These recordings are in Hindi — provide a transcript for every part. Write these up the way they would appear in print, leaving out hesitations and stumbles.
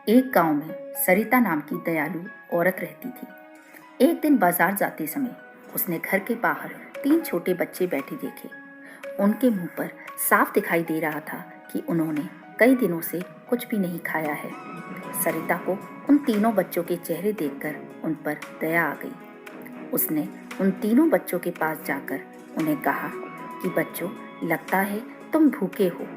एक गांव में सरिता नाम की दयालु औरत रहती थी। एक दिन बाजार जाते समय उसने घर के बाहर 3 छोटे बच्चे बैठे देखे। उनके मुंह पर साफ दिखाई दे रहा था कि उन्होंने कई दिनों से कुछ भी नहीं खाया है। सरिता को उन तीनों बच्चों के चेहरे देखकर उन पर दया आ गई। उसने उन तीनों बच्चों के पास जाकर उन्हें कहा कि बच्चों, लगता है तुम भूखे हो।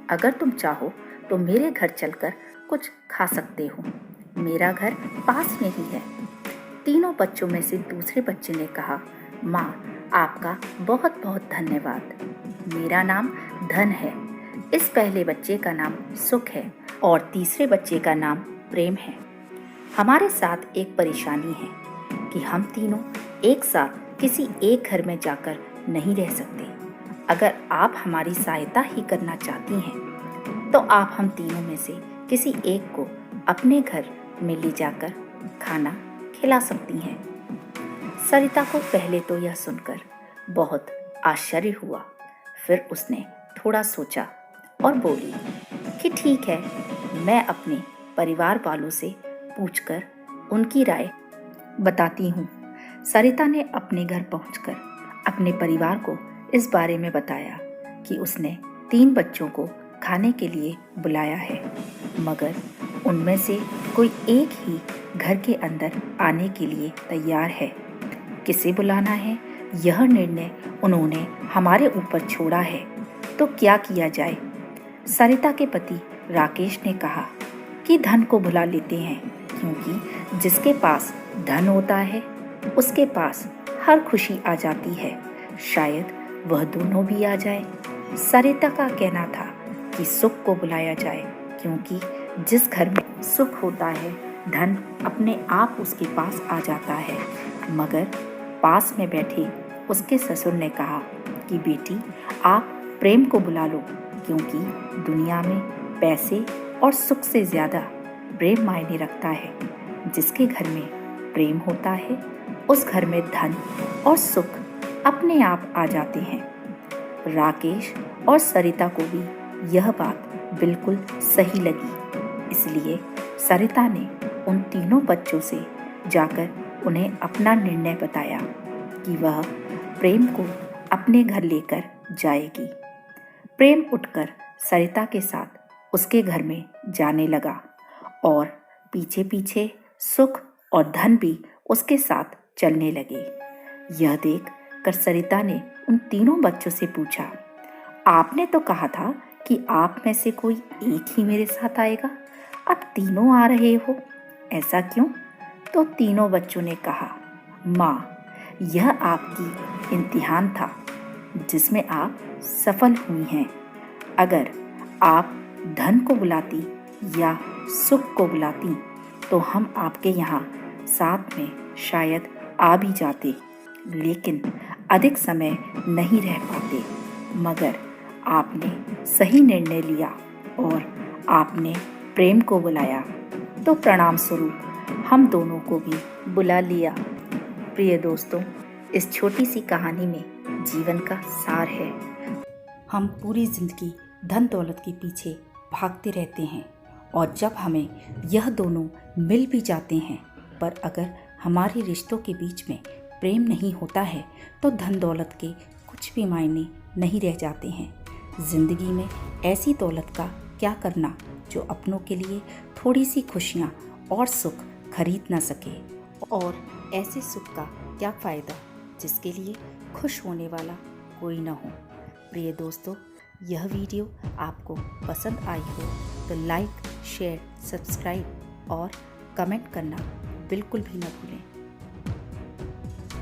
अगर तुम चाहो तो मेरे घर चलकर कुछ खा सकते हो। मेरा घर पास में ही है। तीनों बच्चों में से दूसरे बच्चे ने कहा, माँ, आपका बहुत बहुत धन्यवाद। मेरा नाम धन है। इस पहले बच्चे का नाम सुख है और तीसरे बच्चे का नाम प्रेम है। हमारे साथ एक परेशानी है कि हम तीनों एक साथ किसी एक घर में जाकर नहीं रह सकते। अगर आप हमारी सहायता ही करना चाहती हैं तो आप हम तीनों में से किसी एक को अपने घर में ले जाकर खाना खिला सकती हैं। सरिता को पहले तो यह सुनकर बहुत आश्चर्य हुआ। फिर उसने थोड़ा सोचा और बोली कि ठीक है, मैं अपने परिवार वालों से पूछकर उनकी राय बताती हूँ। सरिता ने अपने घर पहुंचकर अपने परिवार को इस बारे में बताया कि उसने 3 बच्चों को खाने के लिए बुलाया है, मगर उनमें से कोई एक ही घर के अंदर आने के लिए तैयार है। किसे बुलाना है, यह निर्णय उन्होंने हमारे ऊपर छोड़ा है, तो क्या किया जाए। सरिता के पति राकेश ने कहा कि धन को बुला लेते हैं, क्योंकि जिसके पास धन होता है उसके पास हर खुशी आ जाती है। शायद वह दोनों भी आ जाए। सरिता का कहना था कि सुख को बुलाया जाए, क्योंकि जिस घर में सुख होता है धन अपने आप उसके पास आ जाता है। मगर पास में बैठे उसके ससुर ने कहा कि बेटी, आप प्रेम को बुला लो, क्योंकि दुनिया में पैसे और सुख से ज़्यादा प्रेम मायने रखता है। जिसके घर में प्रेम होता है उस घर में धन और सुख अपने आप आ जाते हैं। राकेश और सरिता को भी यह बात बिल्कुल सही लगी। इसलिए सरिता ने उन तीनों बच्चों से जाकर उन्हें अपना निर्णय बताया कि वह प्रेम को अपने घर लेकर जाएगी। प्रेम उठकर सरिता के साथ उसके घर में जाने लगा और पीछे पीछे सुख और धन भी उसके साथ चलने लगे। यह देख कर सरिता ने उन तीनों बच्चों से पूछा, आपने तो कहा था कि आप में से कोई एक ही मेरे साथ आएगा, अब तीनों आ रहे हो, ऐसा क्यों? तो तीनों बच्चों ने कहा, माँ, यह आपकी इम्तिहान था जिसमें आप सफल हुई हैं। अगर आप धन को बुलाती या सुख को बुलाती तो हम आपके यहाँ साथ में शायद आ भी जाते, लेकिन अधिक समय नहीं रह पाते। मगर आपने सही निर्णय लिया और आपने प्रेम को बुलाया, तो प्रणाम स्वरूप हम दोनों को भी बुला लिया। प्रिय दोस्तों, इस छोटी सी कहानी में जीवन का सार है। हम पूरी जिंदगी धन दौलत के पीछे भागते रहते हैं और जब हमें यह दोनों मिल भी जाते हैं, पर अगर हमारे रिश्तों के बीच में प्रेम नहीं होता है तो धन दौलत के कुछ भी मायने नहीं रह जाते हैं। जिंदगी में ऐसी दौलत का क्या करना जो अपनों के लिए थोड़ी सी खुशियाँ और सुख खरीद ना सके, और ऐसे सुख का क्या फ़ायदा जिसके लिए खुश होने वाला कोई ना हो। प्रिय दोस्तों, यह वीडियो आपको पसंद आई हो तो लाइक, शेयर, सब्सक्राइब और कमेंट करना बिल्कुल भी न भूलें।